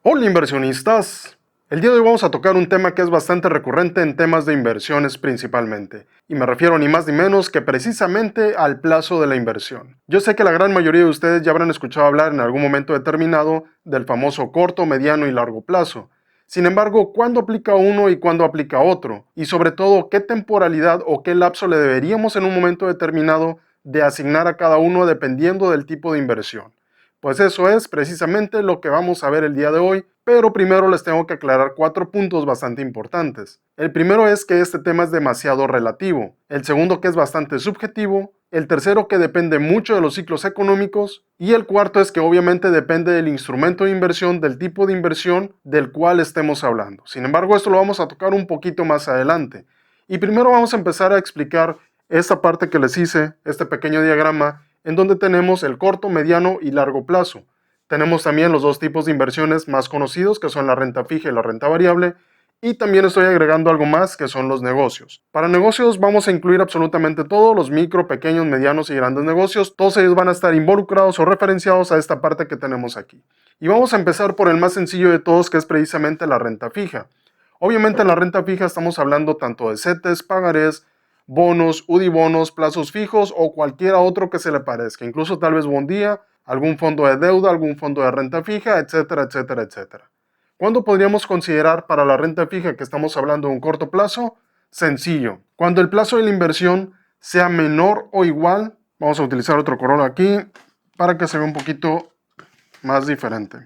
Hola inversionistas, el día de hoy vamos a tocar un tema que es bastante recurrente en temas de inversiones principalmente, y me refiero ni más ni menos que precisamente al plazo de la inversión. Yo sé que la gran mayoría de ustedes ya habrán escuchado hablar en algún momento determinado del famoso corto, mediano y largo plazo. Sin embargo, ¿cuándo aplica uno y cuándo aplica otro? Y sobre todo, ¿qué temporalidad o qué lapso le deberíamos en un momento determinado de asignar a cada uno dependiendo del tipo de inversión? Pues eso es precisamente lo que vamos a ver el día de hoy, pero primero les tengo que aclarar 4 puntos bastante importantes. El primero es que este tema es demasiado relativo, el segundo que es bastante subjetivo, el tercero que depende mucho de los ciclos económicos y el cuarto es que obviamente depende del instrumento de inversión, del tipo de inversión del cual estemos hablando. Sin embargo, esto lo vamos a tocar un poquito más adelante. Y primero vamos a empezar a explicar esta parte que les hice, este pequeño diagrama, en donde tenemos el corto, mediano y largo plazo. Tenemos también los dos tipos de inversiones más conocidos, que son la renta fija y la renta variable, y también estoy agregando algo más, que son los negocios. Para negocios vamos a incluir absolutamente todos los micro, pequeños, medianos y grandes negocios. Todos ellos van a estar involucrados o referenciados a esta parte que tenemos aquí. Y vamos a empezar por el más sencillo de todos, que es precisamente la renta fija. Obviamente en la renta fija estamos hablando tanto de CETES, pagarés, bonos, UDI-bonos, plazos fijos o cualquiera otro que se le parezca, incluso tal vez bondía, algún fondo de deuda, algún fondo de renta fija, etcétera, etcétera, etcétera. ¿Cuándo podríamos considerar para la renta fija que estamos hablando de un corto plazo? Sencillo, cuando el plazo de la inversión sea menor o igual, vamos a utilizar otro color aquí para que se vea un poquito más diferente.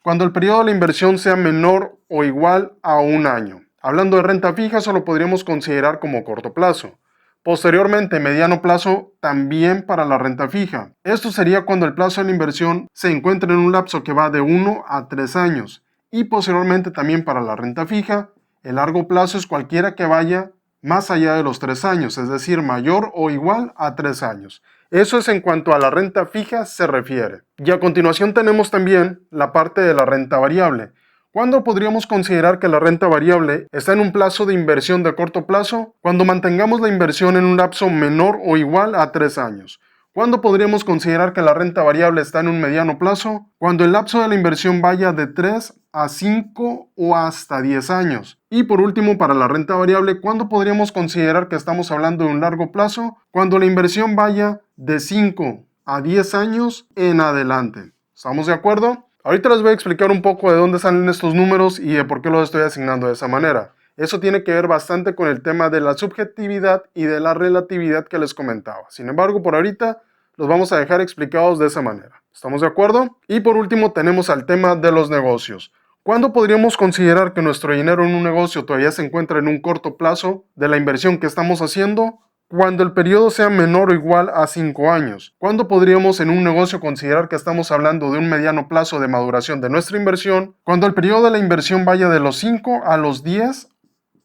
Cuando el periodo de la inversión sea menor o igual a un año. Hablando de renta fija, eso lo podríamos considerar como corto plazo. Posteriormente, mediano plazo también para la renta fija. Esto sería cuando el plazo de la inversión se encuentra en un lapso que va de 1 a 3 años. Y posteriormente también para la renta fija, el largo plazo es cualquiera que vaya más allá de los 3 años, es decir, mayor o igual a 3 años. Eso es en cuanto a la renta fija se refiere. Y a continuación tenemos también la parte de la renta variable. ¿Cuándo podríamos considerar que la renta variable está en un plazo de inversión de corto plazo? Cuando mantengamos la inversión en un lapso menor o igual a 3 años. ¿Cuándo podríamos considerar que la renta variable está en un mediano plazo? Cuando el lapso de la inversión vaya de 3 a 5 o hasta 10 años. Y por último, para la renta variable, ¿cuándo podríamos considerar que estamos hablando de un largo plazo? Cuando la inversión vaya de 5 a 10 años en adelante. ¿Estamos de acuerdo? Ahorita les voy a explicar un poco de dónde salen estos números y de por qué los estoy asignando de esa manera. Eso tiene que ver bastante con el tema de la subjetividad y de la relatividad que les comentaba. Sin embargo, por ahorita los vamos a dejar explicados de esa manera. ¿Estamos de acuerdo? Y por último tenemos al tema de los negocios. ¿Cuándo podríamos considerar que nuestro dinero en un negocio todavía se encuentra en un corto plazo de la inversión que estamos haciendo? Cuando el periodo sea menor o igual a 5 años. ¿Cuándo podríamos en un negocio considerar que estamos hablando de un mediano plazo de maduración de nuestra inversión? Cuando el periodo de la inversión vaya de los 5 a los 10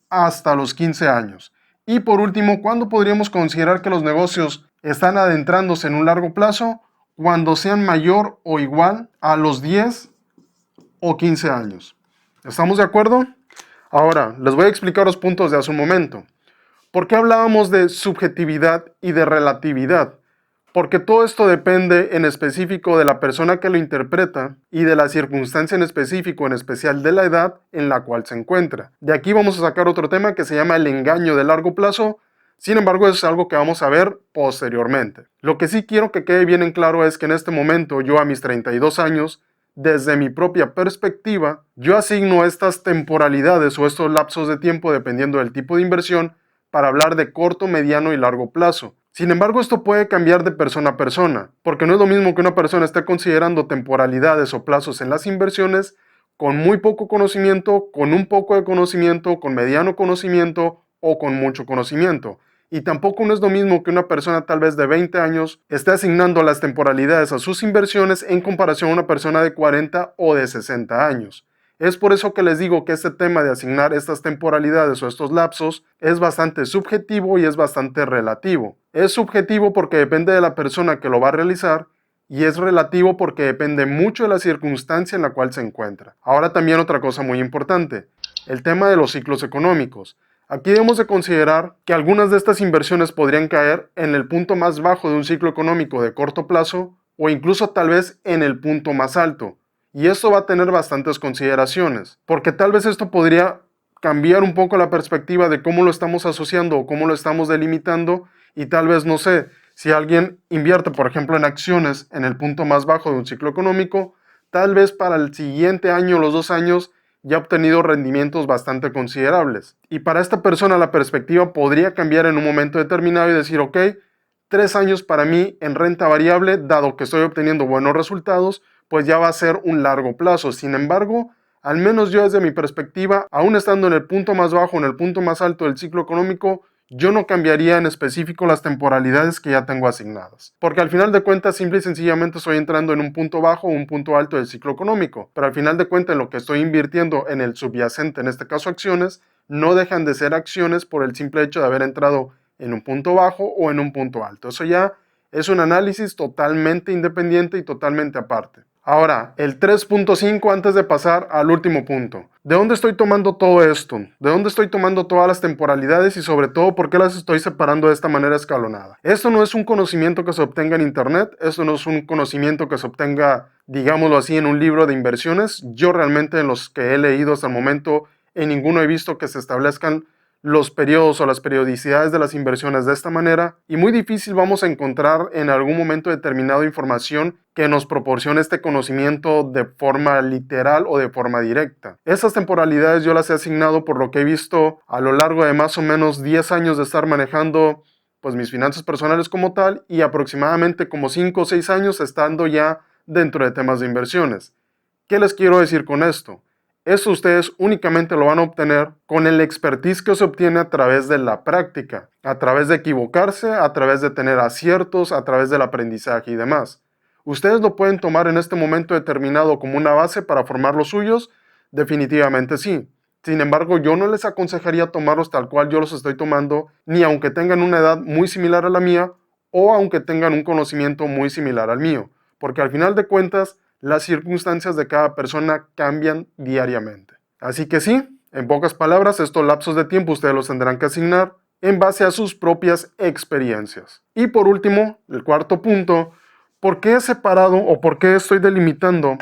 hasta los 15 años. Y por último, ¿cuándo podríamos considerar que los negocios están adentrándose en un largo plazo? Cuando sean mayor o igual a los 10 o 15 años. ¿Estamos de acuerdo? Ahora, les voy a explicar los puntos de hace un momento. ¿Por qué hablábamos de subjetividad y de relatividad? Porque todo esto depende en específico de la persona que lo interpreta y de la circunstancia en específico, en especial de la edad en la cual se encuentra. De aquí vamos a sacar otro tema que se llama el engaño de largo plazo. Sin embargo, eso es algo que vamos a ver posteriormente. Lo que sí quiero que quede bien en claro es que en este momento, yo a mis 32 años, desde mi propia perspectiva, yo asigno estas temporalidades o estos lapsos de tiempo dependiendo del tipo de inversión para hablar de corto, mediano y largo plazo. Sin embargo, esto puede cambiar de persona a persona, porque no es lo mismo que una persona esté considerando temporalidades o plazos en las inversiones con muy poco conocimiento, con un poco de conocimiento, con mediano conocimiento o con mucho conocimiento. Y tampoco no es lo mismo que una persona tal vez de 20 años esté asignando las temporalidades a sus inversiones en comparación a una persona de 40 o de 60 años. Es por eso que les digo que este tema de asignar estas temporalidades o estos lapsos es bastante subjetivo y es bastante relativo. Es subjetivo porque depende de la persona que lo va a realizar y es relativo porque depende mucho de la circunstancia en la cual se encuentra. Ahora también otra cosa muy importante, el tema de los ciclos económicos. Aquí debemos de considerar que algunas de estas inversiones podrían caer en el punto más bajo de un ciclo económico de corto plazo o incluso tal vez en el punto más alto. Y esto va a tener bastantes consideraciones, porque tal vez esto podría cambiar un poco la perspectiva de cómo lo estamos asociando o cómo lo estamos delimitando, y tal vez, no sé, si alguien invierte, por ejemplo, en acciones en el punto más bajo de un ciclo económico, tal vez para el siguiente año o los 2 años ya ha obtenido rendimientos bastante considerables. Y para esta persona la perspectiva podría cambiar en un momento determinado y decir, ok, 3 años para mí en renta variable, dado que estoy obteniendo buenos resultados, pues ya va a ser un largo plazo. Sin embargo, al menos yo desde mi perspectiva, aún estando en el punto más bajo, en el punto más alto del ciclo económico, yo no cambiaría en específico las temporalidades que ya tengo asignadas. Porque al final de cuentas, simple y sencillamente estoy entrando en un punto bajo o un punto alto del ciclo económico. Pero al final de cuentas, en lo que estoy invirtiendo en el subyacente, en este caso acciones, no dejan de ser acciones por el simple hecho de haber entrado en un punto bajo o en un punto alto. Eso ya es un análisis totalmente independiente y totalmente aparte. Ahora, el 3.5 antes de pasar al último punto. ¿De dónde estoy tomando todo esto? ¿De dónde estoy tomando todas las temporalidades y sobre todo por qué las estoy separando de esta manera escalonada? Esto no es un conocimiento que se obtenga en internet, esto no es un conocimiento que se obtenga, digámoslo así, en un libro de inversiones. Yo realmente en los que he leído hasta el momento, en ninguno he visto que se establezcan los periodos o las periodicidades de las inversiones de esta manera, y muy difícil vamos a encontrar en algún momento determinado información que nos proporcione este conocimiento de forma literal o de forma directa. Esas temporalidades yo las he asignado por lo que he visto a lo largo de más o menos 10 años de estar manejando pues mis finanzas personales como tal, y aproximadamente como 5 o 6 años estando ya dentro de temas de inversiones. ¿Qué les quiero decir con esto? Eso ustedes únicamente lo van a obtener con el expertise que se obtiene a través de la práctica, a través de equivocarse, a través de tener aciertos, a través del aprendizaje y demás. ¿Ustedes lo pueden tomar en este momento determinado como una base para formar los suyos? Definitivamente sí. Sin embargo, yo no les aconsejaría tomarlos tal cual yo los estoy tomando, ni aunque tengan una edad muy similar a la mía o aunque tengan un conocimiento muy similar al mío, porque al final de cuentas, las circunstancias de cada persona cambian diariamente. Así que sí, en pocas palabras, estos lapsos de tiempo ustedes los tendrán que asignar en base a sus propias experiencias. Y por último, el cuarto punto, ¿por qué he separado o por qué estoy delimitando,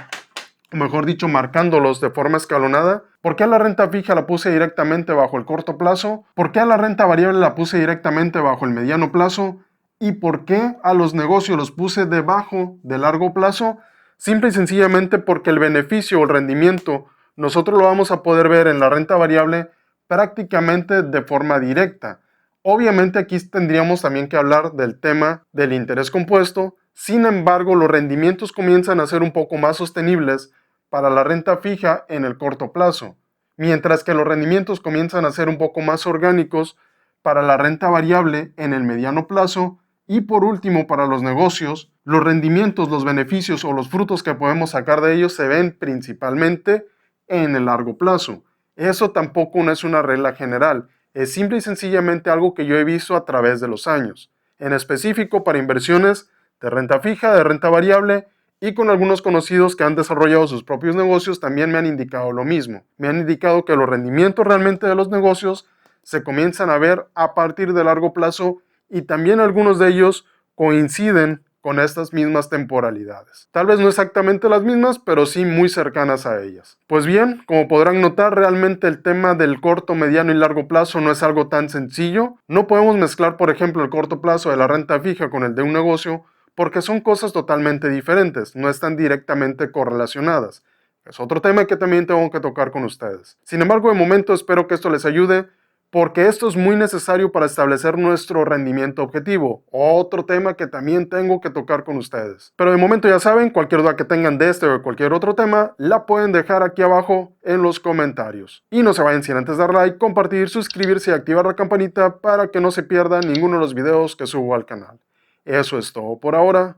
o mejor dicho, marcándolos de forma escalonada? ¿Por qué a la renta fija la puse directamente bajo el corto plazo? ¿Por qué a la renta variable la puse directamente bajo el mediano plazo? ¿Y por qué a los negocios los puse debajo de largo plazo? Simple y sencillamente porque el beneficio o el rendimiento nosotros lo vamos a poder ver en la renta variable prácticamente de forma directa. Obviamente aquí tendríamos también que hablar del tema del interés compuesto. Sin embargo, los rendimientos comienzan a ser un poco más sostenibles para la renta fija en el corto plazo, mientras que los rendimientos comienzan a ser un poco más orgánicos para la renta variable en el mediano plazo. Y por último, para los negocios, los rendimientos, los beneficios o los frutos que podemos sacar de ellos se ven principalmente en el largo plazo. Eso tampoco no es una regla general, es simple y sencillamente algo que yo he visto a través de los años, en específico para inversiones de renta fija, de renta variable, y con algunos conocidos que han desarrollado sus propios negocios también me han indicado lo mismo. Me han indicado que los rendimientos realmente de los negocios se comienzan a ver a partir de largo plazo, y también algunos de ellos coinciden con estas mismas temporalidades. Tal vez no exactamente las mismas, pero sí muy cercanas a ellas. Pues bien, como podrán notar, realmente el tema del corto, mediano y largo plazo no es algo tan sencillo. No podemos mezclar, por ejemplo, el corto plazo de la renta fija con el de un negocio, porque son cosas totalmente diferentes, no están directamente correlacionadas. Es otro tema que también tengo que tocar con ustedes. Sin embargo, de momento espero que esto les ayude, porque esto es muy necesario para establecer nuestro rendimiento objetivo. Otro tema que también tengo que tocar con ustedes. Pero de momento ya saben, cualquier duda que tengan de este o de cualquier otro tema, la pueden dejar aquí abajo en los comentarios. Y no se vayan sin antes dar like, compartir, suscribirse y activar la campanita para que no se pierdan ninguno de los videos que subo al canal. Eso es todo por ahora.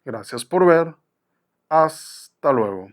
Gracias por ver. Hasta luego.